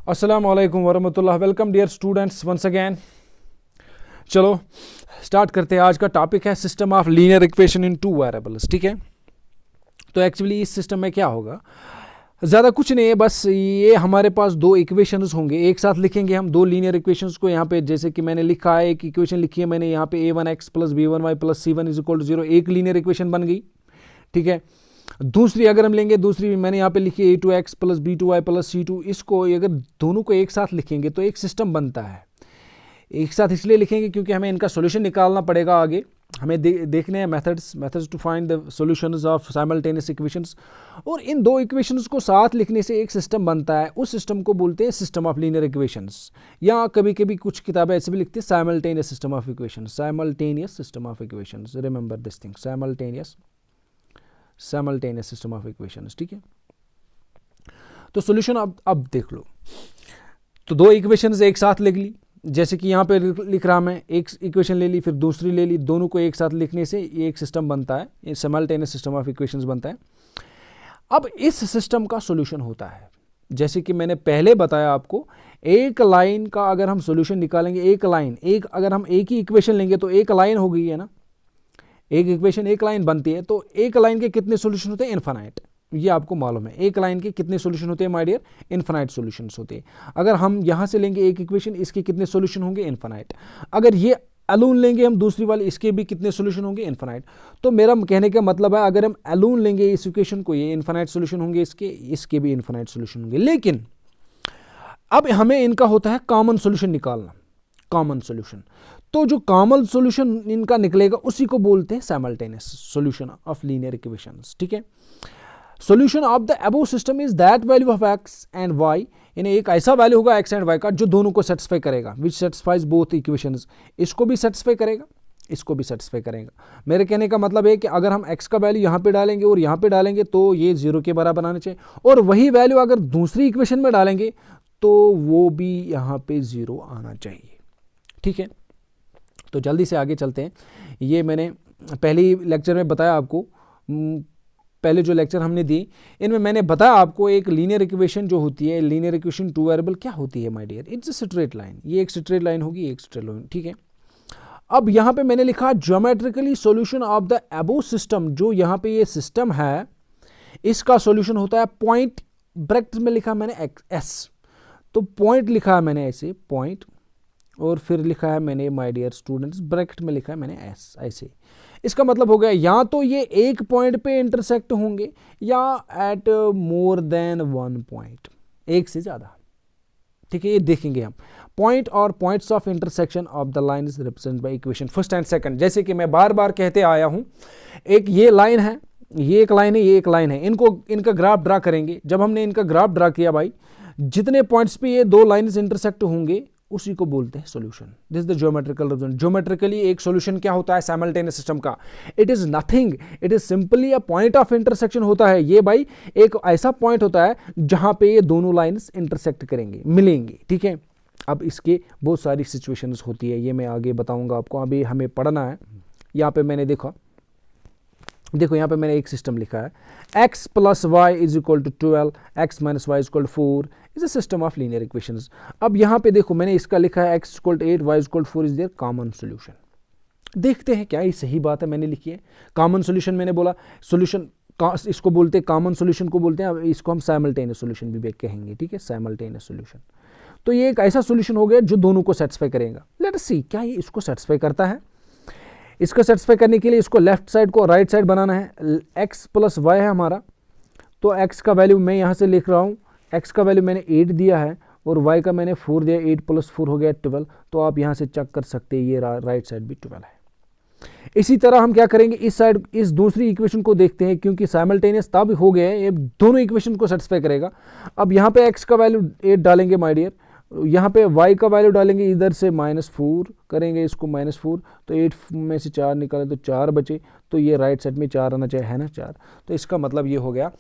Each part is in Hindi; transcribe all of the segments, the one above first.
अस्सलाम वालेकुम वरहमतुल्लाह। Welcome dear students once again. चलो स्टार्ट करते हैं। आज का टॉपिक है system of linear equation in two variables. ठीक है, तो एक्चुअली इस सिस्टम में क्या होगा, ज़्यादा कुछ नहीं है, बस ये हमारे पास दो इक्वेशंस होंगे, एक साथ लिखेंगे हम दो लीनियर इक्वेशंस को। यहाँ पे जैसे कि मैंने लिखा है, एक इक्वेशन लिखी है मैंने यहाँ पे a1x plus b1y plus c1 is equal to 0, एक लीनियर इक्वेशन बन गई। ठीक है, दूसरी अगर हम लेंगे, दूसरी मैंने यहाँ पे लिखी a2x plus b2y plus c2, इसको अगर दोनों को एक साथ लिखेंगे तो एक सिस्टम बनता है। एक साथ इसलिए लिखेंगे क्योंकि हमें इनका सॉल्यूशन निकालना पड़ेगा आगे, हमें देखने हैं methods to find the solutions of simultaneous equations. और इन दो इक्वेशंस को साथ लिखने से एक सिस्टम बनता है, उस सिस्टम को बोलते हैं सिस्टम ऑफ लीनियर इक्वेशंस, या कभी कभी कुछ किताबें ऐसे भी लिखती हैं simultaneous system of equations, simultaneous system of equations. Remember this thing, simultaneous system of equations. ठीक है, तो सॉल्यूशन अब देख लो। तो दो इक्वेशंस एक साथ लिख ली, जैसे कि यहाँ पे लिख रहा मैं, एक इक्वेशन ले ली फिर दूसरी ले ली, दोनों को एक साथ लिखने से ये एक सिस्टम बनता है, ये साइमल्टेनियस सिस्टम ऑफ इक्वेशंस बनता है। अब इस सिस्टम का सॉल्यूशन होता है, जैसे कि मैंने पहले बताया आपको, एक लाइन का अगर हम सॉल्यूशन निकालेंगे, एक लाइन, एक अगर हम एक ही इक्वेशन लेंगे तो एक लाइन हो गई है ना, एक इक्वेशन एक लाइन बनती है, तो एक लाइन के कितने सॉल्यूशन होते हैं? इनफाइनाइट। ये आपको मालूम है, एक लाइन के कितने सॉल्यूशन होते हैं माय डियर? इनफाइनाइट सॉल्यूशंस होते हैं। अगर हम यहाँ से लेंगे एक इक्वेशन, इसके कितने सॉल्यूशन होंगे? इनफाइनाइट। अगर ये अलोन लेंगे हम दूसरी वाली, इसके भी कितने सॉल्यूशन होंगे? इनफाइनाइट। तो मेरा कहने का मतलब है, अगर हम अलोन लेंगे इस इक्वेशन को, ये इनफाइनाइट सॉल्यूशन होंगे, इसके भी इनफाइनाइट सॉल्यूशन होंगे। लेकिन अब हमें इनका होता है कॉमन सॉल्यूशन निकालना, कॉमन सॉल्यूशन। तो जो कॉमन सॉल्यूशन इनका निकलेगा उसी को बोलते हैं simultaneous solution of linear equations. ठीक है, solution of the above system is that value of X and Y, यानी एक ऐसा वैल्यू होगा एक्स एंड वाई का जो दोनों को सेटिस्फाई करेगा, विच सेटिस्फाइज बोथ इक्वेशंस। इसको भी सेटिस्फाई करेगा, इसको भी सेटिस्फाई करेगा। मेरे कहने का मतलब है कि अगर हम x का वैल्यू यहाँ पे डालेंगे और यहाँ पे डालेंगे तो ये 0 के बराबर आना चाहिए, और वही वैल्यू अगर दूसरी इक्वेशन में डालेंगे तो वो भी यहाँ पे 0 आना चाहिए। ठीक है, तो जल्दी से आगे चलते हैं। ये मैंने पहले ही लेक्चर में बताया आपको, पहले जो लेक्चर हमने दी इनमें मैंने बताया आपको, एक लीनियर इक्वेशन जो होती है, लीनियर इक्वेशन टू वेरिएबल क्या होती है my dear? It's a straight line. ये एक स्ट्रेट लाइन होगी, एक स्ट्रेट लाइन। ठीक है, अब यहाँ पे मैंने लिखा geometrically solution of the above system. जो यहाँ पे ये सिस्टम है इसका सॉल्यूशन होता है पॉइंट, ब्रैकेट में लिखा मैंने एस, तो पॉइंट लिखा है मैंने ऐसे पॉइंट, और फिर लिखा है मैंने माय डियर स्टूडेंट्स ब्रैकेट में लिखा है मैंने एस ऐसे। इसका मतलब हो गया या तो ये एक पॉइंट पे इंटरसेक्ट होंगे या at more than one point, एक से ज़्यादा। ठीक है, ये देखेंगे हम पॉइंट और points of intersection of the line is represented by equation first and second. जैसे कि मैं बार बार कहते आया हूँ, एक ये लाइन है, ये एक लाइन है, ये एक लाइन है, इनका ग्राफ ड्रा करेंगे। जब हमने इनका ग्राफ ड्रा किया भाई, जितने पॉइंट्स पे ये दो लाइन्स इंटरसेक्ट होंगे उसी को बोलते हैं solution. This is the geometrical representation. Geometrically एक सॉल्यूशन क्या होता है साइमल्टेनियस सिस्टम का? It is nothing, it is simply a point of intersection होता है। ये भाई एक ऐसा पॉइंट होता है जहां पे ये दोनों लाइंस इंटरसेक्ट करेंगे, मिलेंगे। ठीक है, अब इसके बहुत सारी सिचुएशंस होती है, ये मैं आगे बताऊंगा आपको, अभी हमें पढ़ना है। यहाँ पे मैंने देखो यहाँ पे मैंने एक सिस्टम लिखा है, x plus Y is equal to 12, x minus Y is equal to 4 is a system of linear equations. अब यहाँ पे देखो मैंने इसका लिखा है x equal to 8, y equal to 4 is their common solution. देखते हैं क्या ये सही बात है, मैंने लिखी है कॉमन सॉल्यूशन। मैंने बोला सॉल्यूशन इसको बोलते हैं, कॉमन सॉल्यूशन को बोलते हैं, इसको हम साइमल्टेनियस सॉल्यूशन भी कहेंगे। ठीक है, साइमल्टेनियस सॉल्यूशन। तो ये एक ऐसा सॉल्यूशन हो गया जो दोनों को सेटिस्फाई करेगा। लेट अस सी क्या ये इसको सेटिस्फाई करता है। इसको सेटिस्फाई करने के लिए इसको लेफ्ट साइड को राइट साइड बनाना है। x प्लस वाई है हमारा, तो x का वैल्यू मैं यहाँ से लिख रहा हूँ, x का वैल्यू मैंने 8 दिया है और y का मैंने 4 दिया, 8 प्लस 4 हो गया 12। तो आप यहाँ से चेक कर सकते हैं, ये राइट साइड भी 12 है। इसी तरह हम क्या करेंगे, इस साइड इस दूसरी इक्वेशन को देखते हैं, क्योंकि साइमल्टेनियस तब हो गया है, ये दोनों इक्वेशन को सेटिस्फाई करेगा। अब यहाँ पे x का वैल्यू 8 डालेंगे माय डियर, यहाँ पे y का वैल्यू डालेंगे, इधर से -4 करेंगे इसको -4, तो 8 में से 4 निकाले तो 4 बचे, तो ये राइट साइड में 4 आना चाहिए, है ना 4। तो इसका मतलब ये हो गया,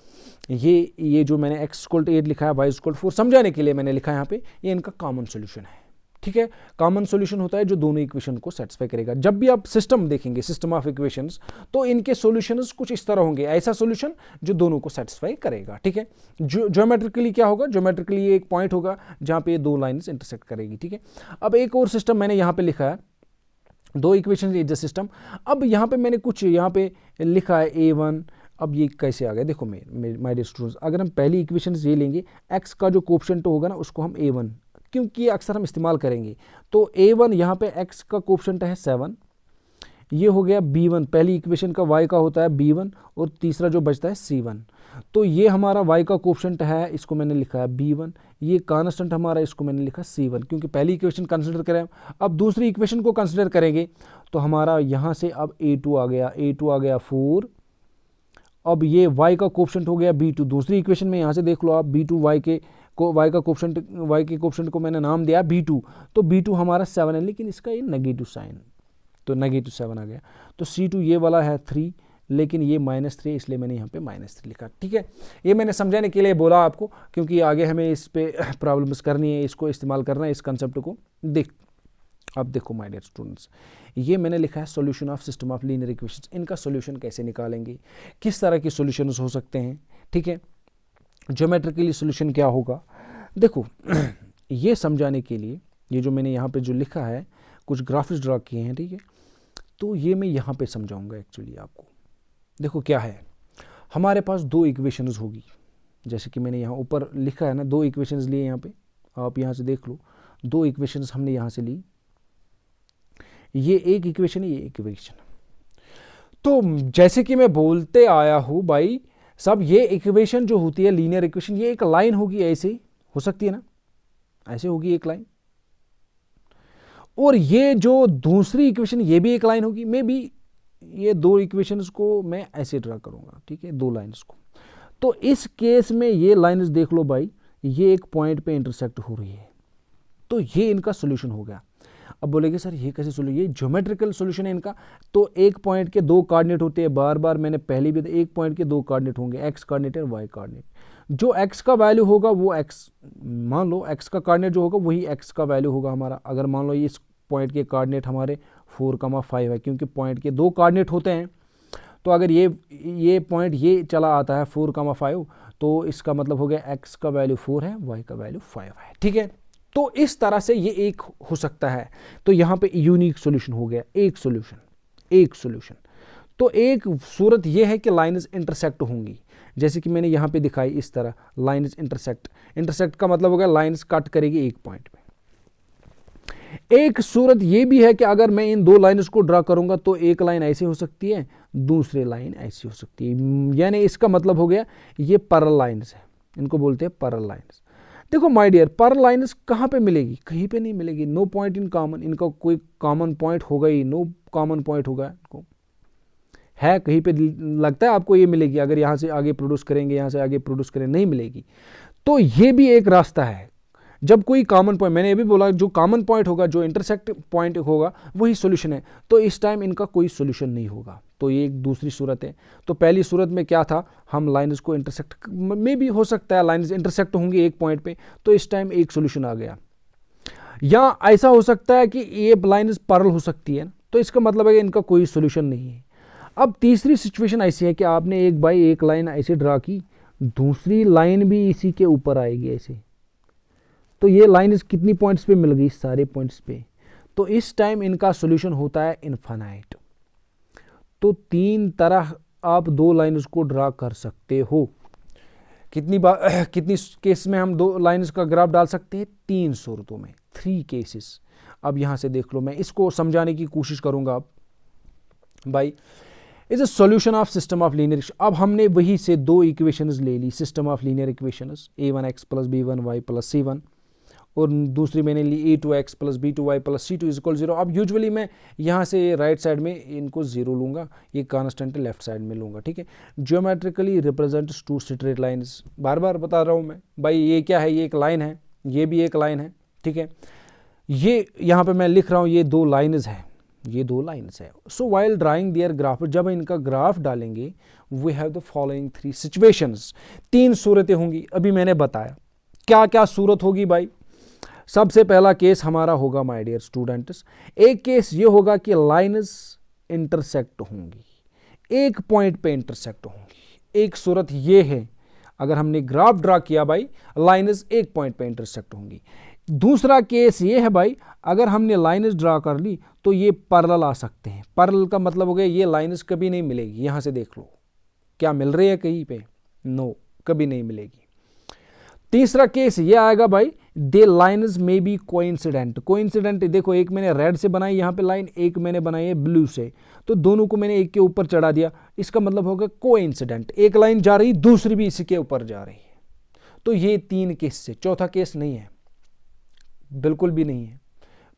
ये जो मैंने x इक्वल टू 8 लिखा है, y इक्वल टू 4 समझाने के लिए मैंने लिखा है यहाँ पे, ये इनका कॉमन सोल्यूशन है। ठीक है। कॉमन सॉल्यूशन होता है जो दोनों इक्वेशन को सेटिस्फाई करेगा। जब भी आप सिस्टम देखेंगे, सिस्टम ऑफ इक्वेशंस, तो इनके सॉल्यूशंस कुछ इस तरह होंगे, ऐसा सॉल्यूशन जो दोनों को सेटिस्फाई करेगा, ठीक है। ज्योमेट्रिकली क्या होगा, ज्योमेट्रिकली ये एक पॉइंट होगा जहां पे ये दो लाइंस इंटरसेक्ट करेगी, ठीक है। अब एक और सिस्टम मैंने यहां पे लिखा है, दो इक्वेशन इज द सिस्टम। अब यहाँ पे मैंने कुछ यहाँ पे लिखा है A1। अब ये कैसे आ गया, देखो माय डियर स्टूडेंट्स, अगर हम पहली इक्वेशन ये लेंगे, x का जो कोएफिशिएंट होगा ना उसको हम A1, क्योंकि ये अक्सर हम इस्तेमाल करेंगे, तो A1 यहाँ पे x का कोएफिशिएंट है 7, ये हो गया B1, पहली इक्वेशन का y का होता है B1 और तीसरा जो बचता है C1, तो ये हमारा y का कोएफिशिएंट है, इसको मैंने लिखा है B1, ये कांस्टेंट हमारा, इसको मैंने लिखा C1, क्योंकि पहली इक्वेशन कंसीडर करें। अब दूसरी इक्वेशन को कंसीडर करेंगे तो हमारा यहाँ से अब A2 आ गया 4, अब ये y का कोएफिशिएंट हो गया B2, दूसरी इक्वेशन में यहाँ से देख लो आप, B2 y के कोएफिशिएंट को मैंने नाम दिया B2, तो B2 हमारा 7 है, लेकिन इसका ये नेगेटिव साइन, तो नेगेटिव 7 आ गया। तो C2 ये वाला है 3, लेकिन ये -3, इसलिए मैंने यहाँ पे -3 लिखा, ठीक है। ये मैंने समझाने के लिए बोला आपको, क्योंकि आगे हमें इस पे प्रॉब्लम्स करनी है, इसको इस्तेमाल करना है, इस कंसेप्ट को अब देखो माय डियर स्टूडेंट्स, ये मैंने लिखा है solution of system of linear equations. इनका सॉल्यूशन कैसे निकालेंगे, किस तरह के सॉल्यूशंस हो सकते हैं, ठीक है, ज्योमेट्रिकली सॉल्यूशन क्या होगा। देखो ये समझाने के लिए, ये जो मैंने यहाँ पे जो लिखा है, कुछ ग्राफ्स ड्रा किए हैं, ठीक है, तो ये मैं यहाँ पे समझाऊंगा एक्चुअली आपको। देखो क्या है, हमारे पास दो इक्वेशंस होगी, जैसे कि मैंने यहाँ ऊपर लिखा है ना, दो इक्वेशंस लिए यहाँ पे, आप यहाँ से देख लो, दो इक्वेशंस हमने यहाँ से ली, ये एक इक्वेशन है, ये एक इक्वेशन। तो जैसे कि मैं बोलते आया हूँ भाई सब, ये इक्वेशन जो होती है लीनियर इक्वेशन, ये एक लाइन होगी, ऐसे हो सकती है ना, ऐसे होगी एक लाइन, और ये जो दूसरी इक्वेशन ये भी एक लाइन होगी, मे बी ये दो इक्वेशंस को मैं ऐसे ड्रा करूंगा, ठीक है, दो लाइंस को। तो इस केस में ये लाइंस देख लो भाई, ये एक पॉइंट पे इंटरसेक्ट हो रही है, तो ये इनका सॉल्यूशन हो गया। अब बोलेंगे सर ये कैसे सॉल्यूशन, ये ज्योमेट्रिकल सॉल्यूशन है इनका। तो एक पॉइंट के दो कोऑर्डिनेट होते हैं, बार बार मैंने पहले भी, एक पॉइंट के दो कोऑर्डिनेट होंगे, एक्स कोऑर्डिनेट और वाई कोऑर्डिनेट। जो एक्स का वैल्यू होगा वो एक्स, मान लो एक्स का कोऑर्डिनेट जो होगा वही एक्स का वैल्यू होगा हमारा। अगर मान लो इस पॉइंट के कोऑर्डिनेट हमारे 4,5 है, क्योंकि पॉइंट के दो कोऑर्डिनेट होते हैं, तो अगर ये पॉइंट ये चला आता है 4,5, तो इसका मतलब हो गया एक्स का वैल्यू 4 है, वाई का वैल्यू 5 है, ठीक है। तो इस तरह से ये एक हो सकता है, तो यहाँ पे यूनिक सॉल्यूशन हो गया, एक सॉल्यूशन। तो एक सूरत ये है कि लाइन्स इंटरसेक्ट होंगी, जैसे कि मैंने यहाँ पे दिखाई इस तरह, लाइन्स इंटरसेक्ट का मतलब हो गया लाइन्स कट करेगी एक पॉइंट पे। एक सूरत ये भी है कि अगर मैं इन दो लाइन्स को ड्रा करूंगा तो एक लाइन ऐसी हो सकती है, दूसरी लाइन ऐसी हो सकती है, यानी इसका मतलब हो गया ये पैरेलल लाइन्स है, इनको बोलते हैं पैरेलल लाइन्स। देखो माय डियर, पैरेलल लाइन्स कहाँ पे मिलेगी, कहीं पे नहीं मिलेगी, नो पॉइंट इन कॉमन, इनका कोई कॉमन पॉइंट होगा ही, नो कॉमन पॉइंट होगा इनको, है कहीं पे लगता है आपको ये मिलेगी, अगर यहाँ से आगे प्रोड्यूस करेंगे, यहाँ से आगे प्रोड्यूस करें, नहीं मिलेगी। तो ये भी एक रास्ता है, जब कोई कॉमन पॉइंट, मैंने ये भी बोला जो कॉमन पॉइंट होगा, जो इंटरसेक्ट पॉइंट होगा वही सॉल्यूशन है, तो इस टाइम इनका कोई सॉल्यूशन नहीं होगा। तो ये एक दूसरी सूरत है। तो पहली सूरत में क्या था, हम लाइन्स को इंटरसेक्ट में भी हो सकता है, लाइन्स इंटरसेक्ट होंगी एक पॉइंट पे, तो इस टाइम एक सॉल्यूशन आ गया। या ऐसा हो सकता है कि ये लाइन्स पैरेलल हो सकती है, तो इसका मतलब है कि इनका कोई सॉल्यूशन नहीं है। अब तीसरी सिचुएशन ऐसी है कि आपने एक बाई एक लाइन ऐसे ड्रा की, दूसरी लाइन भी इसी के ऊपर आएगी ऐसे, तो ये लाइन कितनी पॉइंट्स पे मिल गई, सारे पॉइंट्स पे, तो इस टाइम इनका सॉल्यूशन होता है इनफाइनाइट। तो तीन तरह आप दो लाइन्स को ड्रा कर सकते हो। कितनी केस में हम दो लाइन्स का ग्राफ डाल सकते हैं, 3 सूरतों में, 3 केसेस। अब यहां से देख लो, मैं इसको समझाने की कोशिश करूंगा। अब भाई is a solution of system of linear, अब हमने वही से दो इक्वेशंस ले ली, system of linear equations, a1x + b1y + c1, और दूसरी मैंने ली a2x + b2y + c2 = 0। अब यूजुअली मैं यहाँ से राइट साइड में इनको 0 लूँगा, ये कांस्टेंट लेफ्ट साइड में लूँगा, ठीक है। ज्योमेट्रिकली रिप्रेजेंट्स 2 स्ट्रेट लाइन्स, बार बार बता रहा हूँ मैं भाई, ये क्या है, ये एक लाइन है, ये भी एक लाइन है, ठीक है। ये यहाँ पे मैं लिख रहा हूँ, ये दो लाइन्स है, ये दो लाइन्स है। So while drawing their graph, जब इनका ग्राफ डालेंगे, we have the following 3 situations, 3 सूरतें होंगी। अभी मैंने बताया क्या क्या सूरत होगी भाई, सबसे पहला केस हमारा होगा माय डियर स्टूडेंट्स, एक केस ये होगा कि लाइन्स इंटरसेक्ट होंगी, एक पॉइंट पे इंटरसेक्ट होंगी। एक सूरत ये है, अगर हमने ग्राफ ड्रा किया भाई, लाइन्स एक पॉइंट पे इंटरसेक्ट होंगी। दूसरा केस ये है भाई, अगर हमने लाइन्स ड्रा कर ली तो ये पैरेलल आ सकते हैं। पैरेलल का मतलब हो गया ये लाइन्स कभी नहीं मिलेगी। यहां से देख लो, क्या मिल रही है कहीं पे? नो, कभी नहीं मिलेगी। तीसरा केस ये आएगा भाई, they lines may be coincident. Coincident देखो, एक मैंने रेड से बनाई यहाँ पे लाइन, एक मैंने बनाई है ब्लू से, तो दोनों को मैंने एक के ऊपर चढ़ा दिया, इसका मतलब होगा कोइंसिडेंट। एक लाइन जा रही, दूसरी भी इसी के ऊपर जा रही है। तो ये 3 केस से, चौथा केस नहीं है, बिल्कुल भी नहीं है।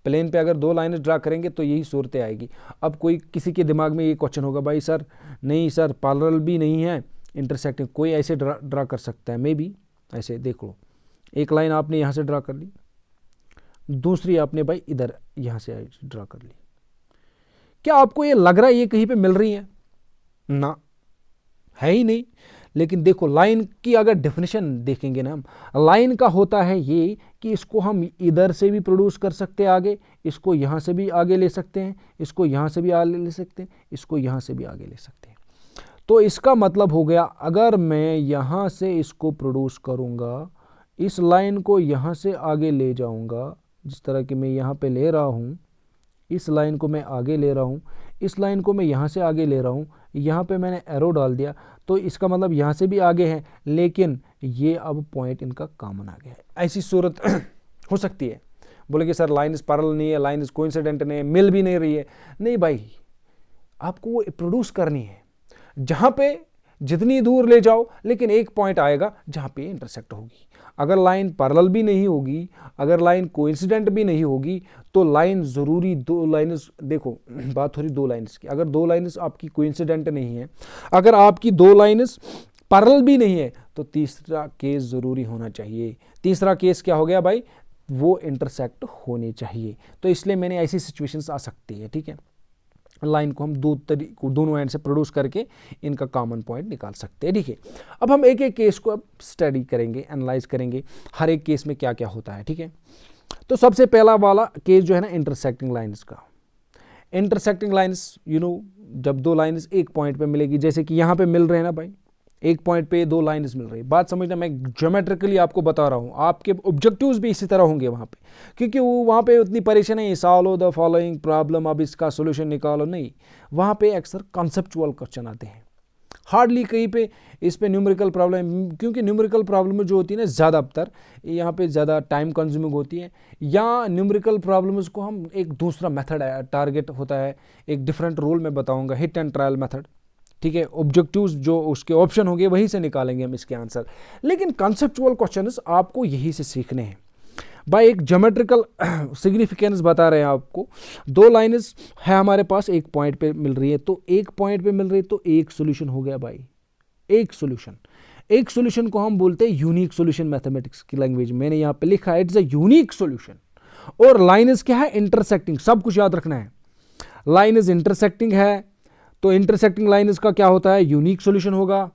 प्लेन पे अगर 2 लाइनें ड्रा करेंगे तो यही सूरत आएगी। अब कोई किसी के दिमाग में ये क्वेश्चन होगा, भाई सर नहीं सर, पैरेलल भी नहीं है, इंटरसेक्टिंग, कोई ऐसे ड्रा कर सकता है? मे बी ऐसे देख लो, एक लाइन आपने यहाँ से ड्रा कर ली, दूसरी आपने भाई इधर यहाँ से ड्रा कर ली। क्या आपको ये लग रहा है ये कहीं पे मिल रही है? ना, है ही नहीं। लेकिन देखो, लाइन की अगर डेफिनेशन देखेंगे ना हम, लाइन का होता है ये कि इसको हम इधर से भी प्रोड्यूस कर सकते हैं आगे, इसको यहाँ से भी आगे ले सकते हैं, इसको यहाँ से भी आगे ले सकते हैं, इसको यहाँ से भी आगे ले सकते हैं। तो इसका मतलब हो गया, अगर मैं यहाँ से इसको प्रोड्यूस करूँगा, इस लाइन को यहाँ से आगे ले जाऊँगा, जिस तरह कि मैं यहाँ पे ले रहा हूँ, इस लाइन को मैं आगे ले रहा हूँ, इस लाइन को मैं यहाँ से आगे ले रहा हूँ, यहाँ पे मैंने एरो डाल दिया, तो इसका मतलब यहाँ से भी आगे है, लेकिन ये अब पॉइंट इनका कॉमन आ गया है। ऐसी सूरत हो सकती है। बोले कि सर लाइन पैरेलल नहीं है, लाइन कोइंसिडेंट नहीं है, मिल भी नहीं रही है। नहीं भाई, आपको वो प्रोड्यूस करनी है, जहाँ पे जितनी दूर ले जाओ, लेकिन एक पॉइंट आएगा जहाँ पे इंटरसेक्ट होगी। अगर लाइन पैरेलल भी नहीं होगी, अगर लाइन कोइंसिडेंट भी नहीं होगी, तो लाइन ज़रूरी 2 लाइन्स, देखो बात हो रही 2 लाइन्स की, अगर 2 लाइन्स आपकी कोइंसिडेंट नहीं है, अगर आपकी 2 लाइन्स पैरेलल भी नहीं है, तो तीसरा केस ज़रूरी होना चाहिए। तीसरा केस क्या हो गया भाई? वो इंटरसेक्ट होनी चाहिए। तो इसलिए मैंने ऐसी सिचुएशंस आ सकती है, ठीक है। लाइन को हम दोनों एंड से प्रोड्यूस करके इनका कॉमन पॉइंट निकाल सकते हैं, ठीक है। अब हम एक एक केस को अब स्टडी करेंगे, एनालाइज करेंगे, हर एक केस में क्या क्या होता है, ठीक है। तो सबसे पहला वाला केस जो है ना, इंटरसेक्टिंग लाइन्स का। इंटरसेक्टिंग लाइन्स, जब 2 लाइन्स एक पॉइंट पे मिलेगी, जैसे कि यहाँ पे मिल रहे हैं ना भाई, एक पॉइंट पे 2 लाइन्स मिल रही है। बात समझना, मैं ज्योमेट्रिकली आपको बता रहा हूँ, आपके ऑब्जेक्टिव्स भी इसी तरह होंगे वहाँ पे, क्योंकि वो वहाँ पे उतनी परेशानी है, सॉल्व द फॉलोइंग प्रॉब्लम, अब इसका सोल्यूशन निकालो, नहीं। वहाँ पे अक्सर कॉन्सेप्चुअल क्वेश्चन आते हैं, हार्डली कहीं पे इस पे न्यूमेरिकल प्रॉब्लम, क्योंकि न्यूमेरिकल प्रॉब्लम जो होती है ना, ज़्यादातर यहाँ पे ज़्यादा टाइम कंज्यूमिंग होती है, या न्यूमेरिकल प्रॉब्लम्स को हम एक दूसरा मेथड टारगेट होता है, एक डिफरेंट रूल में बताऊँगा, हिट एंड ट्रायल मेथड, ठीक है। ऑब्जेक्टिव्स जो उसके ऑप्शन होंगे वहीं से निकालेंगे हम इसके आंसर। लेकिन कॉन्सेप्चुअल क्वेश्चंस आपको यहीं से सीखने हैं भाई। एक ज्योमेट्रिकल सिग्निफिकेंस बता रहे हैं आपको। 2 लाइन्स है हमारे पास, एक पॉइंट पे मिल रही है, तो एक पॉइंट पे मिल रही है, तो एक सोल्यूशन हो गया भाई, एक सोल्यूशन। एक सोल्यूशन को हम बोलते हैं यूनिक सोल्यूशन, मैथमेटिक्स की लैंग्वेज मैंने यहाँ पे लिखा है, इट्स अ यूनिक सोल्यूशन। और लाइन्स क्या है? इंटरसेक्टिंग, सब कुछ याद रखना है। लाइन्स इंटरसेक्टिंग है, तो इंटरसेक्टिंग लाइन्स का क्या होता है? यूनिक सॉल्यूशन होगा।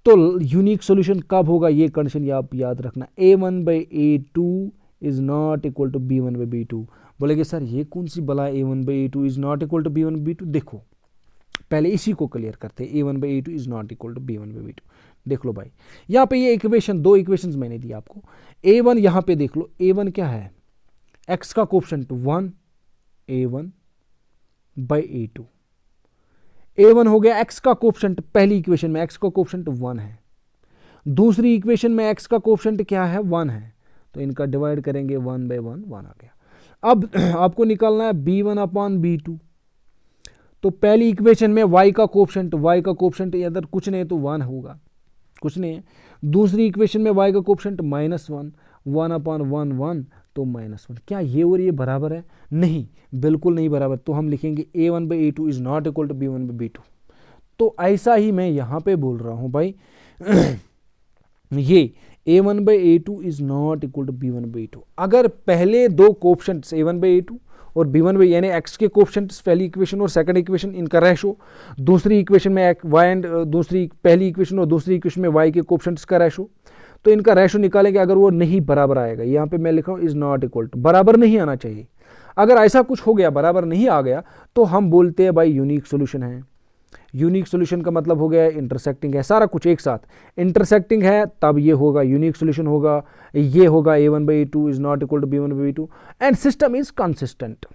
तो यूनिक सॉल्यूशन कब होगा? ये कंडीशन आप याद रखना, a1/a2 is not equal to b1/b2। बोलेगे सर ये कौन सी बला a1/a2 is not equal to b1/b2? देखो पहले इसी को क्लियर करते हैं, a1/a2 is not equal to b1/b2। देख लो भाई, यहाँ पे ये इक्वेशन, 2 इक्वेशंस मैंने दी आपको। a1 यहाँ पे देख लो, a1 क्या है? x का कोफिशिएंट 1, a1/a2। a1 हो गया x का कोफिशिएंट, पहली इक्वेशन में x का कोफिशिएंट 1 है, दूसरी इक्वेशन में x का कोफिशिएंट क्या है? 1 है, तो इनका डिवाइड करेंगे 1/1, 1 आ गया। अब आपको निकालना है b1/b2। तो पहली इक्वेशन में y का कोफिशिएंट अगर कुछ नहीं तो 1 होगा, कुछ नहीं है। दूसरी इक्वेशन में y का कोफिशिएंट -1, 1/1, 1, तो -1। क्या ये और ये बराबर है? नहीं, बिल्कुल नहीं बराबर। तो हम लिखेंगे a1/a2 is not equal to b1/b2। तो ऐसा ही मैं यहाँ पे बोल रहा हूँ भाई ये a1/a2 is not equal to b1/b2। अगर पहले 2 कोफिशिएंट्स a1/a2 और b1 बाई यानी x के कोफिशिएंट्स पहली इक्वेशन और सेकंड इक्वेशन इनका रेशो, दूसरी इक्वेशन में y एंड दूसरी पहली इक्वेशन और दूसरी इक्वेशन में y के कोफिशिएंट्स का रेशो, तो इनका रेशो निकालेंगे। अगर वो नहीं बराबर आएगा, यहाँ पे मैं लिख रहा हूँ इज नॉट इक्वल टू, बराबर नहीं आना चाहिए। अगर ऐसा कुछ हो गया, बराबर नहीं आ गया, तो हम बोलते हैं भाई यूनिक सोल्यूशन है। यूनिक सोल्यूशन का मतलब हो गया इंटरसेक्टिंग है, सारा कुछ एक साथ इंटरसेक्टिंग है, तब ये होगा यूनिक सोल्यूशन होगा। ये होगा a1/a2 is not equal to b1/b2 and system is consistent.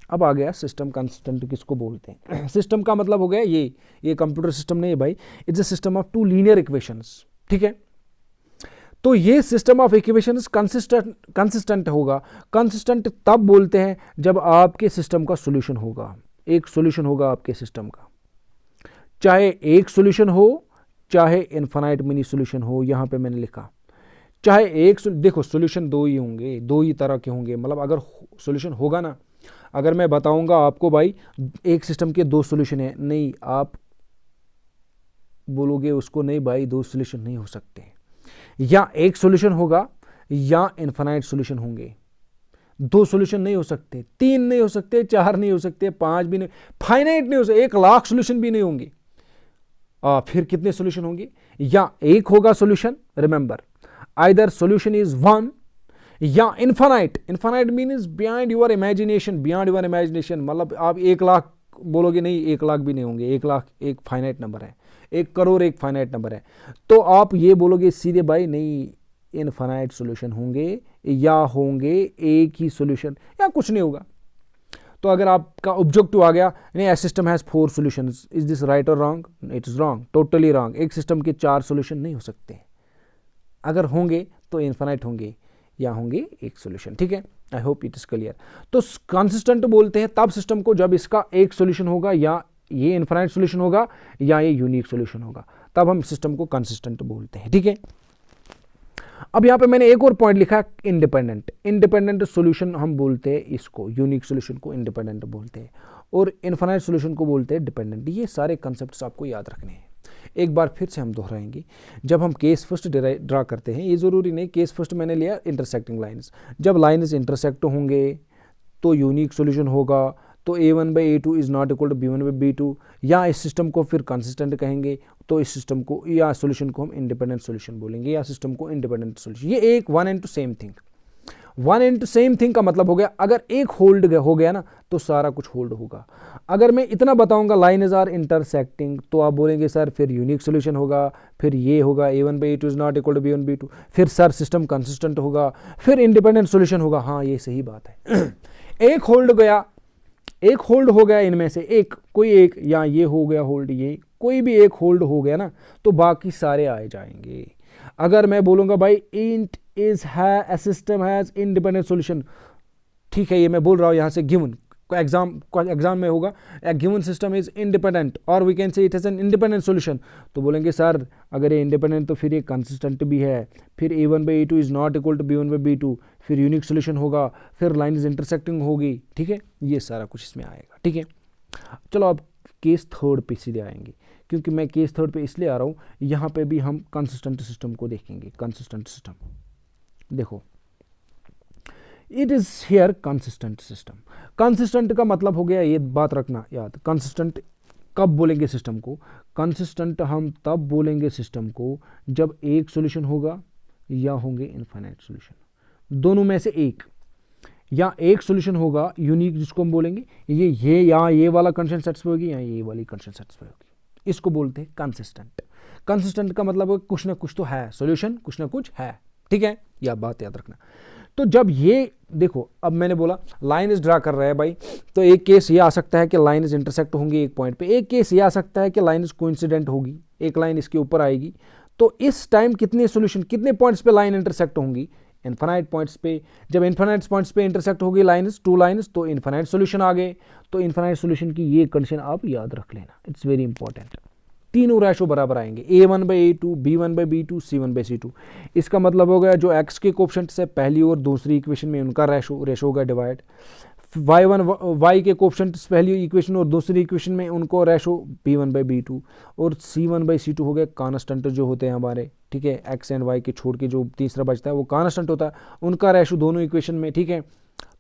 अब आ गया सिस्टम कंसिस्टेंट किसको बोलते हैं। सिस्टम का मतलब हो गया ये कंप्यूटर सिस्टम नहीं है भाई, it's a system of two linear equations, ठीक है। तो ये सिस्टम ऑफ इक्वेशंस कंसिस्टेंट होगा। कंसिस्टेंट तब बोलते हैं जब आपके सिस्टम का सॉल्यूशन होगा, एक सॉल्यूशन होगा आपके सिस्टम का, चाहे एक सॉल्यूशन हो चाहे इनफाइनाइट मिनी सॉल्यूशन हो। यहां पे मैंने लिखा चाहे एक, देखो सॉल्यूशन दो ही होंगे, दो ही तरह के होंगे। मतलब अगर सॉल्यूशन होगा ना, अगर मैं बताऊंगा आपको भाई एक सिस्टम के दो सॉल्यूशन है, नहीं आप बोलोगे उसको नहीं भाई दो सॉल्यूशन नहीं हो सकते, या एक सॉल्यूशन होगा या इनफाइनाइट सॉल्यूशन होंगे। दो सॉल्यूशन नहीं हो सकते, तीन नहीं हो सकते, चार नहीं हो सकते, पांच भी नहीं, फाइनाइट नहीं हो सकते, 1,00,000 सॉल्यूशन भी नहीं होंगे। फिर कितने सॉल्यूशन होंगे? या एक होगा solution, remember either solution is one या infinite. Infinite means beyond your imagination, beyond your imagination. मतलब आप 1,00,000 बोलोगे, नहीं 1,00,000 भी नहीं होंगे, 1,00,000 एक फाइनाइट नंबर है, 1 करोड़ एक फाइनाइट नंबर है। तो आप ये बोलोगे सीधे भाई नहीं इनफाइनाइट सॉल्यूशन होंगे या होंगे एक ही सॉल्यूशन या कुछ नहीं होगा। तो अगर आपका ऑब्जेक्टिव आ गया नहीं system has 4 solutions, is this right और wrong? It is wrong, totally wrong. एक सिस्टम के 4 सॉल्यूशन नहीं हो सकते, अगर होंगे तो इनफाइनाइट होंगे या होंगे एक सॉल्यूशन, ठीक है। I hope it is clear. तो कंसिस्टेंट बोलते हैं तब सिस्टम को जब इसका एक सॉल्यूशन होगा या ये इनफाइनाइट सॉल्यूशन होगा या ये यूनिक सॉल्यूशन होगा, तब हम सिस्टम को कंसिस्टेंट बोलते हैं, ठीक है। अब यहां पे मैंने एक और पॉइंट लिखा इंडिपेंडेंट। इंडिपेंडेंट सॉल्यूशन हम बोलते हैं इसको, यूनिक सॉल्यूशन को इंडिपेंडेंट बोलते हैं और इनफाइनाइट सॉल्यूशन को बोलते हैं डिपेंडेंट। ये सारे कंसेप्ट्स आपको याद रखने हैं। एक बार फिर से हम दोहराएंगे, जब हम केस फर्स्ट ड्रा करते हैं, ये ज़रूरी नहीं केस फर्स्ट मैंने लिया इंटरसेक्टिंग लाइन्स, जब लाइन्स इंटरसेक्ट होंगे तो यूनिक सॉल्यूशन होगा। तो a1/a2 is not equal to b1/b2, या इस सिस्टम को फिर कंसिस्टेंट कहेंगे, तो इस सिस्टम को या सॉल्यूशन को हम इंडिपेंडेंट सॉल्यूशन बोलेंगे या सिस्टम को इंडिपेंडेंट सॉल्यूशन। ये एक one and two same thing, one and two same thing का मतलब हो गया अगर एक होल्ड हो गया ना तो सारा कुछ होल्ड होगा। अगर मैं इतना बताऊंगा लाइन्स आर इंटरसेक्टिंग, तो आप बोलेंगे सर फिर यूनिक सॉल्यूशन होगा, फिर ये होगा a1/a2 is not equal to b1/b2, फिर सर सिस्टम कंसिस्टेंट होगा, फिर इंडिपेंडेंट सॉल्यूशन होगा। हाँ ये सही बात है। एक होल्ड गया, एक होल्ड हो गया इनमें से एक, कोई एक, या ये हो गया होल्ड, ये कोई भी एक होल्ड हो गया ना तो बाकी सारे आए जाएंगे। अगर मैं बोलूंगा भाई इंट इज है a system has independent solution, ठीक है, ये मैं बोल रहा हूं यहां से गिवन एग्जाम में होगा a given system is independent और we can say it is an independent solution, तो बोलेंगे सर अगर ये इंडिपेंडेंट तो फिर ये कंसिस्टेंट भी है, फिर a1/a2 is not equal to b1/b2, फिर यूनिक सॉल्यूशन होगा, फिर लाइन इज इंटरसेक्टिंग होगी, ठीक है। ये सारा कुछ इसमें आएगा, ठीक है। चलो अब केस थर्ड पे सीधे आएंगे, क्योंकि मैं केस थर्ड पे इसलिए आ रहा हूँ, यहाँ पे भी हम कंसिस्टेंट सिस्टम को देखेंगे। कंसिस्टेंट सिस्टम देखो, it is here consistent system. Consistent का मतलब हो गया, ये बात रखना याद, कंसिस्टेंट कब बोलेंगे सिस्टम को? कंसिस्टेंट हम तब बोलेंगे सिस्टम को जब एक सॉल्यूशन होगा या होंगे इनफाइनाइट सॉल्यूशन, दोनों में से एक, या एक सॉल्यूशन होगा यूनिक जिसको हम बोलेंगे ये या ये वाला कंडीशन सेटिस्फाई होगी या ये वाली कंडीशन सेटिस्फाई होगी, इसको बोलते हैं कंसिस्टेंट। कंसिस्टेंट का मतलब कुछ ना कुछ तो है, सॉल्यूशन कुछ ना कुछ है, ठीक है, यह बात याद रखना। तो जब ये देखो, अब मैंने बोला लाइन इज ड्रा कर रहा है भाई, तो एक केस ये आ सकता है कि लाइन इज इंटरसेक्ट होंगी एक पॉइंट पे, एक केस ये आ सकता है कि लाइन इज कोइंसिडेंट होगी, एक लाइन इसके ऊपर आएगी। तो इस टाइम कितने सॉल्यूशन, कितने पॉइंट्स पे लाइन इंटरसेक्ट होंगी? इनफाइनाइट पॉइंट्स पे। जब इनफाइनाइट पॉइंट्स पे इंटरसेक्ट होगी लाइन्स, 2 लाइन्स, तो इनफाइनाइट सॉल्यूशन आ गए। तो इनफाइनाइट सॉल्यूशन की ये कंडीशन आप याद रख लेना, इट्स वेरी इंपॉर्टेंट। तीनों रेशो बराबर आएंगे, a1/a2, b1/b2, c1/c2। इसका मतलब हो गया जो x के कोफिशिएंट्स है पहली और दूसरी इक्वेशन में उनका रेशो होगा डिवाइड, y के कोफिशिएंट्स पहली इक्वेशन और दूसरी इक्वेशन में उनको रेशो b1/b2, और c1/c2 हो गए कांस्टेंट जो होते हैं हमारे, ठीक है, x एंड y के छोड़ के जो तीसरा बचता है वो कांस्टेंट होता है, उनका रेशो दोनों इक्वेशन में, ठीक है।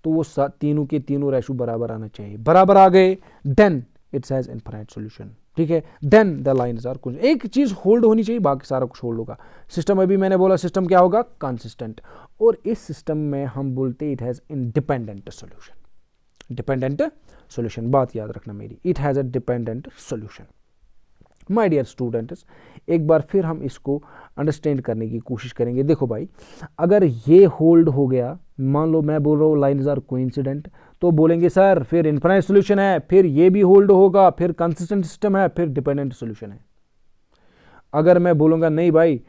तो वो तीनों के तीनों रेशो बराबर आना चाहिए। बराबर आ गए, then it's has infinite solution, ठीक है। देन द लाइन्स आर कुछ, एक चीज होल्ड होनी चाहिए, बाकी सारा कुछ होल्ड होगा। सिस्टम, अभी मैंने बोला सिस्टम क्या होगा, कंसिस्टेंट। और इस सिस्टम में हम बोलते it has independent solution. Dependent solution, बात याद रखना मेरी, it has a dependent solution. My dear students, एक बार फिर हम इसको अंडरस्टैंड करने की कोशिश करेंगे। देखो भाई, अगर ये होल्ड हो गया, मान लो मैं बोल रहा हूँ लाइन्स आर कोइंसिडेंट, तो बोलेंगे सर फिर इनफाइनाइट सॉल्यूशन है, फिर ये भी होल्ड होगा, फिर कंसिस्टेंट सिस्टम है, फिर डिपेंडेंट सॉल्यूशन है। अगर मैं बोलूँगा नहीं भाई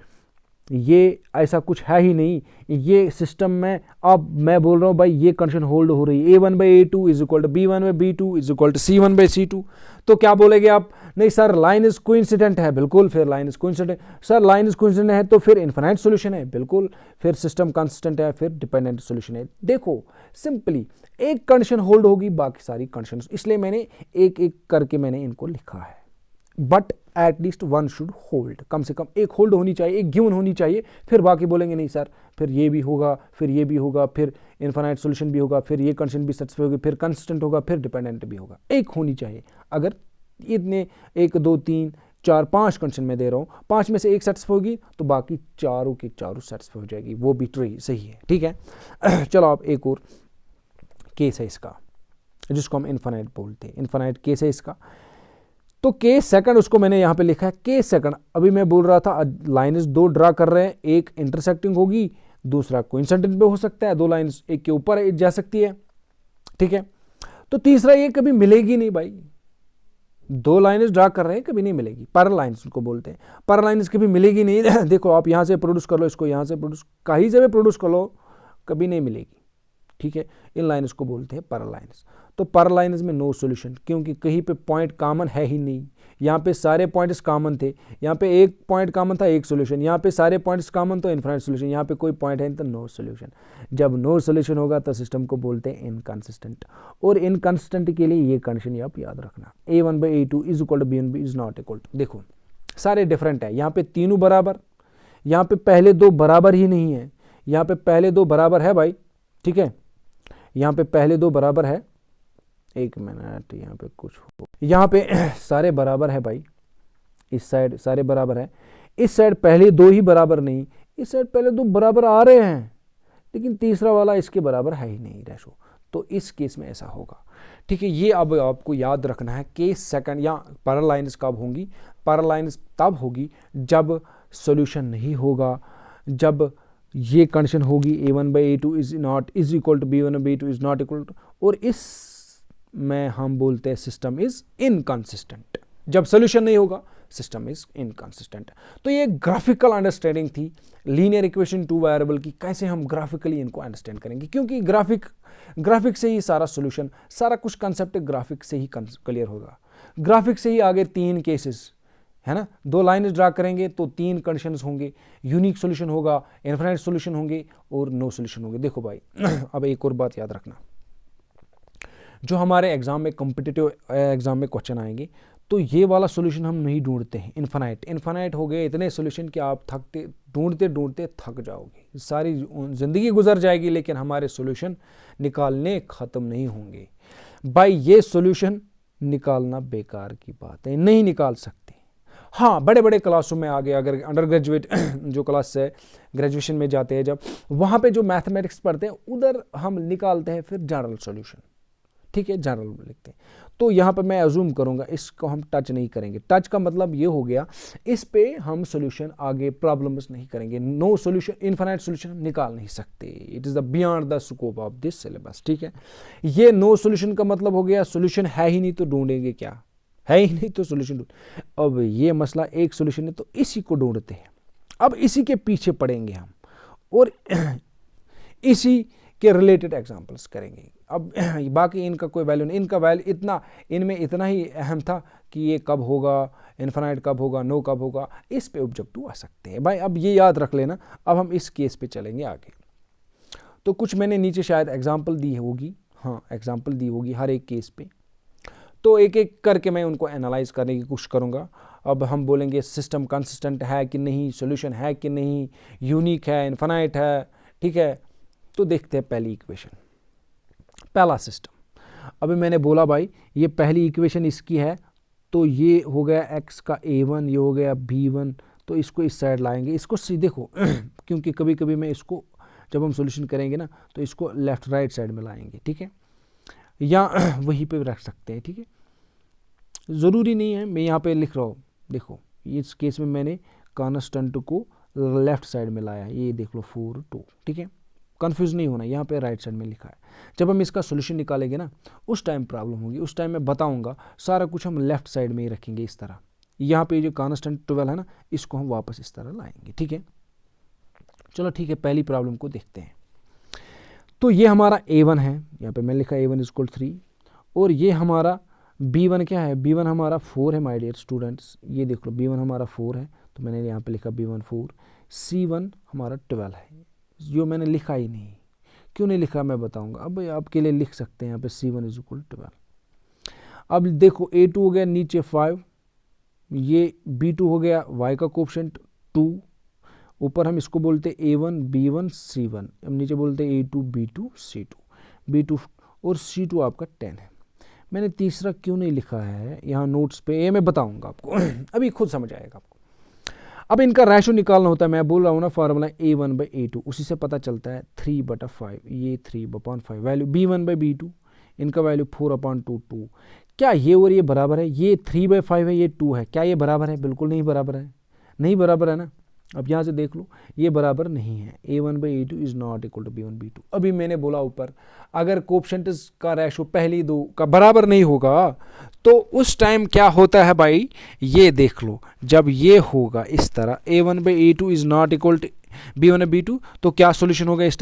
ये ऐसा कुछ है ही नहीं, ये सिस्टम में, अब मैं बोल रहा हूँ भाई ये कंडीशन होल्ड हो रही है, A1/A2 is equal to B1/B2 is equal to C1/C2, तो क्या बोलेंगे आप, नहीं सर लाइन इज कोइंसिडेंट है, बिल्कुल, फिर line is coincident, sir line is coincident है तो फिर इनफाइनाइट सॉल्यूशन है, बिल्कुल, फिर सिस्टम कंसिस्टेंट है, फिर डिपेंडेंट सॉल्यूशन है। देखो सिंपली एक कंडीशन होल्ड होगी, बाकी सारी कंडीशंस, इसलिए मैंने एक एक करके मैंने इनको लिखा है। But at least one should hold, कम से कम एक होल्ड होनी चाहिए, एक गिवन होनी चाहिए, फिर बाकी बोलेंगे नहीं सर फिर ये भी होगा, फिर ये भी होगा, फिर इनफाइनाइट सॉल्यूशन भी होगा, फिर ये कंडीशन भी सेटिस्फाई होगी, फिर कंसिस्टेंट होगा, फिर डिपेंडेंट भी होगा। एक होनी चाहिए। अगर इतने 1 2 3 4 5 कंडीशन में दे रहा हूँ, 5 में से एक सेटिस्फाई होगी तो बाकी चारों के चारों सेटिस्फाई हो जाएगी, वो भी ट्री सही है, ठीक है। चलो आप एक और केस है इसका, जिसको हम इनफाइनाइट बोलते हैं, इनफाइनाइट केस है इसका। तो केस सेकंड उसको मैंने यहाँ पे लिखा है, केस सेकंड। अभी मैं बोल रहा था लाइन्स दो ड्रा कर रहे हैं, एक इंटरसेक्टिंग होगी, दूसरा कोइंसिडेंट पे हो सकता है, दो लाइन्स एक के ऊपर जा सकती है, ठीक है। तो तीसरा ये कभी मिलेगी नहीं भाई, दो लाइन्स ड्रा कर रहे हैं कभी नहीं मिलेगी, पैरेलल लाइन्स उनको बोलते हैं, पैरेलल लाइन्स कभी मिलेगी नहीं। देखो आप यहाँ से प्रोड्यूस कर लो, इसको यहाँ से प्रोड्यूस, कहीं से भी प्रोड्यूस कर लो, कभी नहीं मिलेगी, ठीक है। इन लाइन्स को बोलते हैं पैरेलल लाइन्स। तो पैरेलल लाइन्स में नो सॉल्यूशन, क्योंकि कहीं पे पॉइंट कॉमन है ही नहीं, यहाँ पे सारे पॉइंट्स कॉमन थे, यहाँ पे एक पॉइंट कॉमन था, एक सॉल्यूशन, यहाँ पे सारे पॉइंट्स कॉमन तो इनफाइनाइट सॉल्यूशन, यहाँ पे कोई पॉइंट है तो नो सॉल्यूशन। जब नो सॉल्यूशन होगा तो सिस्टम को बोलते हैं इनकंसिस्टेंट। और इनकंसिस्टेंट के लिए ये कंडीशन आप याद रखना, A1/A2 is equal to B1 is not equal to, देखो सारे डिफरेंट है, यहाँ पे तीनों बराबर, यहाँ पे पहले दो बराबर ही नहीं है, यहाँ पे पहले दो बराबर है भाई, ठीक है, यहाँ पे पहले दो बराबर है, एक मिनट, यहाँ पे कुछ हो, यहाँ पे सारे बराबर है भाई, इस साइड सारे बराबर है, इस साइड पहले दो ही बराबर नहीं, इस साइड पहले दो बराबर आ रहे हैं, लेकिन तीसरा वाला इसके बराबर है ही नहीं रेशो, तो इस केस में ऐसा होगा, ठीक है। ये अब आपको याद रखना है, केस सेकंड या पैरेलल लाइन्स कब होंगी, पैरेलल लाइन्स तब होगी जब सॉल्यूशन नहीं होगा, जब ये कंडीशन होगी A1/A2 is not is equal to B1/B2 is not equal to, और इस में हम बोलते हैं सिस्टम इज इनकंसिस्टेंट। जब सोल्यूशन नहीं होगा सिस्टम इज इनकंसिस्टेंट। तो ये ग्राफिकल अंडरस्टैंडिंग थी लीनियर इक्वेशन टू वेरिएबल की, कैसे हम ग्राफिकली इनको अंडरस्टैंड करेंगे, क्योंकि ग्राफिक से ही सारा सोल्यूशन, सारा कुछ कंसेप्ट ग्राफिक से ही क्लियर होगा। ग्राफिक से ही आगे 3 केसेस है ना, 2 लाइन ड्रा करेंगे तो 3 कंडीशंस होंगे, यूनिक सॉल्यूशन होगा, इनफाइनाइट सॉल्यूशन होंगे और नो सॉल्यूशन होंगे। देखो भाई अब एक और बात याद रखना, जो हमारे एग्जाम में कॉम्पिटिटिव एग्जाम में क्वेश्चन आएंगे तो ये वाला सॉल्यूशन हम नहीं ढूंढते हैं, इनफाइनाइट हो गए इतने सॉल्यूशन कि आप ढूंढते थक जाओगे, सारी ज़िंदगी गुजर जाएगी, लेकिन हमारे सॉल्यूशन निकालने ख़त्म नहीं होंगे। भाई ये सॉल्यूशन निकालना बेकार की बात है, नहीं निकाल सकते। हाँ, बड़े बड़े क्लासों में आगे अगर अंडर ग्रेजुएट जो क्लास है, ग्रेजुएशन में जाते हैं जब, वहाँ पे जो मैथमेटिक्स पढ़ते हैं उधर हम निकालते हैं फिर जनरल सॉल्यूशन, ठीक है, जनरल लिखते हैं। तो यहाँ पर मैं अज्यूम करूँगा इसको हम टच नहीं करेंगे। टच का मतलब ये हो गया इस पे हम सॉल्यूशन आगे प्रॉब्लम्स नहीं करेंगे, नो सॉल्यूशन, इनफाइनाइट सॉल्यूशन हम निकाल नहीं सकते, it is the beyond the scope of this syllabus, ठीक है। ये नो सॉल्यूशन का मतलब हो गया सॉल्यूशन है ही नहीं तो ढूंढेंगे क्या, है ही नहीं तो सॉल्यूशन ढूंढ। अब ये मसला एक सॉल्यूशन है तो इसी को ढूंढते हैं, अब इसी के पीछे पड़ेंगे हम और इसी के रिलेटेड एग्जांपल्स करेंगे। अब बाकी इनका कोई वैल्यू नहीं, इनका वैल्यू इतना, इनमें इतना ही अहम था कि ये कब होगा, इनफाइनाइट कब होगा, नो कब होगा, इस पे ऑब्जेक्टिव आ सकते हैं भाई। अब ये याद रख लेना। अब हम इस केस पे चलेंगे आगे। तो कुछ मैंने नीचे शायद एग्जांपल दी होगी, हाँ एग्जांपल दी होगी हर एक केस पे, तो एक एक करके मैं उनको एनालाइज करने की कोशिश करूँगा। अब हम बोलेंगे सिस्टम कंसिस्टेंट है कि नहीं, सॉल्यूशन है कि नहीं, यूनिक है, इनफाइनाइट है, ठीक है। तो देखते हैं पहली इक्वेशन। पहला सिस्टम। अभी मैंने बोला भाई ये पहली इक्वेशन इसकी है, तो ये हो गया x का a1, ये हो गया b1, तो इसको इस साइड लाएंगे, इसको सीधे देखो क्योंकि कभी कभी मैं इसको जब हम सॉल्यूशन करेंगे ना तो इसको लेफ्ट राइट साइड में लाएंगे, ठीक है, या वहीं पे रख सकते हैं, ठीक है, ज़रूरी नहीं है। मैं यहाँ पे लिख रहा हूँ, देखो इस केस में मैंने कांस्टेंट को लेफ्ट साइड में लाया है, ये देख लो 4 2, ठीक है, कंफ्यूज नहीं होना, यहाँ पे राइट साइड में लिखा है। जब हम इसका सोल्यूशन निकालेंगे ना उस टाइम प्रॉब्लम होगी, उस टाइम मैं बताऊंगा, सारा कुछ हम लेफ्ट साइड में ही रखेंगे इस तरह। यहाँ पे जो कांस्टेंट 12 है ना इसको हम वापस इस तरह लाएंगे, ठीक है। चलो ठीक है, पहली प्रॉब्लम को देखते हैं। तो ये हमारा a1 है, यहाँ पे मैं लिखा a1 इक्वल 3, और ये हमारा b1 क्या है, b1 हमारा 4 है माय डियर स्टूडेंट्स, ये देख लो b1 हमारा 4 है, तो मैंने यहाँ पे लिखा b1 4, c1 हमारा 12 है, जो मैंने लिखा ही नहीं, क्यों नहीं लिखा मैं बताऊंगा। अब आपके लिए लिख सकते हैं यहाँ पे c1 इज इक्वल 12। अब देखो a2 हो गया नीचे 5, ये b2 हो गया y का कोफिशिएंट 2, ऊपर हम इसको बोलते a1 b1 c1, हम नीचे बोलते a2 b2 c2, b2 और c2 आपका 10 है। मैंने तीसरा क्यों नहीं लिखा है यहाँ नोट्स पे, ये मैं बताऊंगा आपको अभी खुद समझ आएगा आपको। अब इनका रेशो निकालना होता है, मैं बोल रहा हूँ ना फार्मूला a1/a2, उसी से पता चलता है 3/5, ये 3/5 वैल्यू b1/b2, इनका वैल्यू 4/2 2। क्या ये और ये बराबर है, ये 3/5 है, ये 2 है, क्या ये बराबर है, बिल्कुल नहीं बराबर है, नहीं बराबर है ना। अब यहाँ से देख लो ये बराबर नहीं है, a1/a2 is not equal to b1/b2। अभी मैंने बोला ऊपर अगर कोएफिशिएंट्स का रेशो पहली दो का बराबर नहीं होगा तो उस टाइम क्या होता है भाई, ये देख लो, जब ये होगा इस तरह a1/a2 is not equal to b1/b2, तो क्या सोल्यूशन होगा इस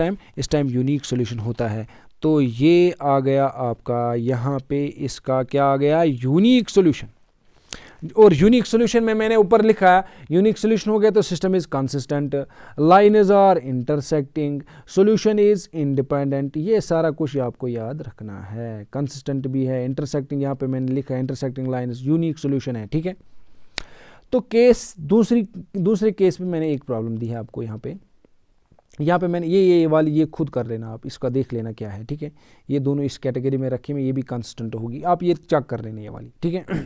टाइम यूनिक सोल्यूशन होता है। तो ये आ गया आपका यहाँ पे, इसका क्या आ गया, यूनिक सोल्यूशन। और यूनिक सोल्यूशन में मैंने ऊपर लिखा है, यूनिक सोल्यूशन हो गया तो system is consistent, lines are intersecting, solution is independent, ये सारा कुछ आपको याद रखना है। कंसिस्टेंट भी है, इंटरसेक्टिंग यहाँ पे मैंने लिखा है, इंटरसेक्टिंग लाइन्स यूनिक सोल्यूशन है, ठीक है। तो केस दूसरे केस में मैंने एक प्रॉब्लम दी है आपको यहाँ पे मैंने ये वाली ये खुद कर लेना, आप इसका देख लेना क्या है, ठीक है। ये दोनों इस कैटेगरी में रखे में, ये भी कंसिस्टेंट होगी, आप ये चेक कर लेना ये वाली, ठीक है।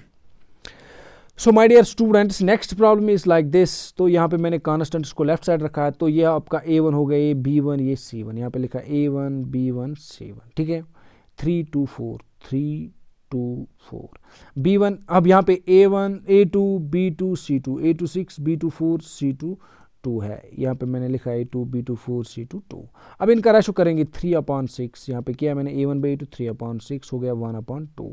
So my dear students next problem is like this. तो यहाँ पे मैंने कॉन्स्टेंट्स को लेफ्ट साइड रखा है, तो ये आपका a1 हो गया, ये b1, ये c1, यहाँ पे लिखा a1 b1 c1, ठीक है, 3 2 4 3 2 4 b1। अब यहाँ पे a1 a2 b2 c2, a2 6 b2 4 c2 2 है, यहाँ पे मैंने लिखा है a2 b2 4 c2 2। अब इनका रेशो करेंगे 3/6, यहाँ पे किया मैंने a1/a2 3/6 हो गया 1/2,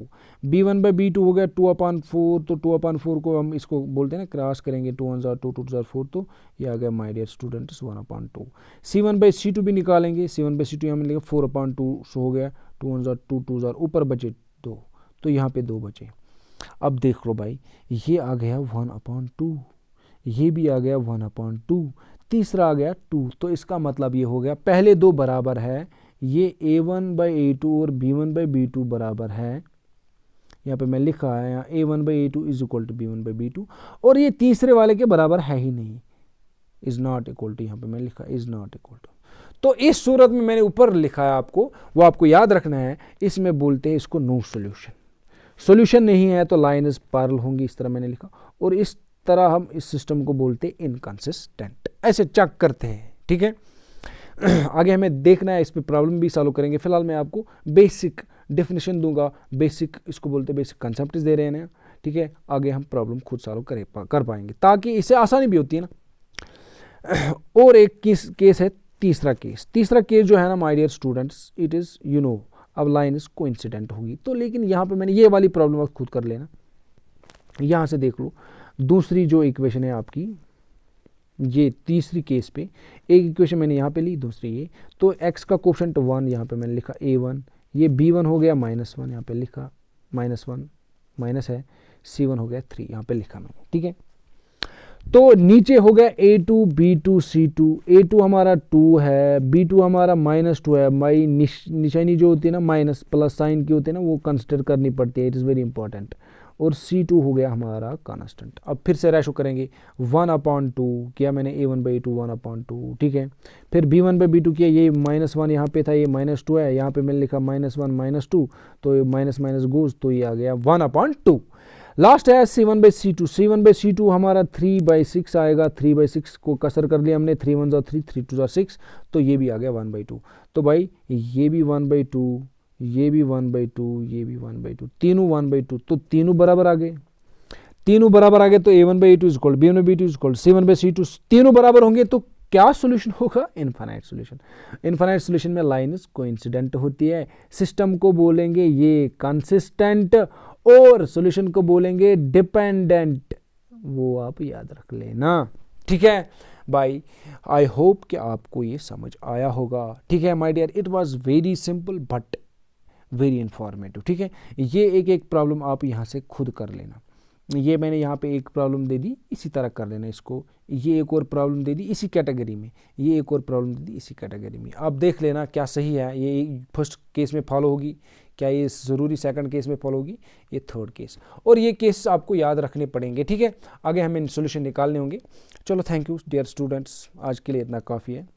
b1/b2 हो गया 2/4, तो 2/4 को हम इसको बोलते हैं ना क्रॉस करेंगे, 2 1 2 2 4, तो ये आ गया माय डियर स्टूडेंट्स 1/2। c1/c2 भी निकालेंगे, c1/c2 यहाँ मैंने लिखा 4/2 हो गया, 2 1 2 2 ऊपर बचे 2, तो यहाँ पे 2 बचे। अब देख लो भाई ये आ गया 1/2, ये भी आ गया 1/2, तीसरा आ गया 2, तो इसका मतलब ये हो गया पहले दो बराबर है, ये a1/a2 और b1/b2 बराबर है, यहाँ पे मैं लिखा है यहाँ a1/a2 is equal to b1/b2, और ये तीसरे वाले के बराबर है ही नहीं, इज नॉट इक्वल टू, यहाँ पे मैं लिखा इज नॉट इक्वल टू। तो इस सूरत में मैंने ऊपर लिखा है आपको, वो आपको याद रखना है, इसमें बोलते हैं इसको नो सोल्यूशन। सोल्यूशन नहीं है तो लाइन इज पैरेलल होंगी, इस तरह मैंने लिखा, और इस तरह हम इस सिस्टम को बोलते हैं इनकंसिस्टेंट। ऐसे चेक करते हैं, ठीक है। आगे हमें देखना है, इस पे प्रॉब्लम भी सॉल्व करेंगे। फिलहाल मैं आपको बेसिक डेफिनेशन दूंगा, बेसिक इसको बोलते हैं बेसिक कंसेप्ट दे रहे हैं, ठीक है। आगे हम प्रॉब्लम खुद सॉल्व कर पाएंगे, ताकि इससे आसानी भी होती है ना। और एक केस है तीसरा केस जो है ना my dear students, it is अब लाइन इज कोइंसिडेंट होगी, तो लेकिन यहाँ पे मैंने ये वाली प्रॉब्लम आप खुद कर लेना। यहाँ से देख लो दूसरी जो इक्वेशन है आपकी, ये तीसरी केस पे एक इक्वेशन मैंने यहाँ पे ली, दूसरी ये, तो x का कोफिशिएंट 1, यहाँ पे मैंने लिखा a1, ये b1 हो गया -1, यहाँ पे लिखा -1 माइनस है, c1 हो गया 3, यहाँ पे लिखा मैंने, ठीक है। तो नीचे हो गया a2 b2 c2, a2 हमारा 2 है, b2 हमारा -2 है, भाई निशानी जो होती है ना माइनस प्लस साइन की होती है ना, वो कंसिडर करनी पड़ती है, इट इज़ वेरी इंपॉर्टेंट। और C2 हो गया हमारा कांस्टेंट। अब फिर से रेशो करेंगे 1/2 किया मैंने A1/2 1/2, ठीक है। फिर B1/B2 किया, ये -1 यहाँ पे था, ये -2 है, यहाँ पे मैंने लिखा -1 -2, तो ये माइनस माइनस गोज, तो ये आ गया 1/2। लास्ट है C1/C2, C1/C2 हमारा 3/6 आएगा, 3/6 को कसर कर लिया हमने, 3 1 3 3 2 6, तो ये भी आ गया 1/2। तो भाई ये भी 1/2, ये भी 1/2, ये भी 1/2, तीनों 1/2, तो तीनों बराबर आ गए, तीनों बराबर आ गए, तो A1/A2 is equal B1/B2 is equal C1/C2, तीनों बराबर होंगे तो क्या सॉल्यूशन होगा? Infinite solution. इनफाइनाइट सॉल्यूशन में लाइन्स कोइंसिडेंट होती है, सिस्टम को बोलेंगे ये कंसिस्टेंट, और सॉल्यूशन को बोलेंगे डिपेंडेंट, वो आप याद रख लेना, ठीक है भाई। आई होप कि आपको ये समझ आया होगा, ठीक है my dear. It was very simple but very informative, ठीक है। ये एक एक प्रॉब्लम आप यहाँ से खुद कर लेना, ये मैंने यहाँ पे एक प्रॉब्लम दे दी, इसी तरह कर लेना इसको, ये एक और प्रॉब्लम दे दी इसी कैटेगरी में, ये एक और प्रॉब्लम दे दी इसी कैटेगरी में, आप देख लेना क्या सही है, ये फर्स्ट केस में फॉलो होगी क्या, ये ज़रूरी सेकंड केस में फॉलो होगी, ये थर्ड केस, और ये केस आपको याद रखने पड़ेंगे, ठीक है। आगे हमें सोल्यूशन निकालने होंगे। चलो थैंक यू डियर स्टूडेंट्स, आज के लिए इतना काफ़ी है।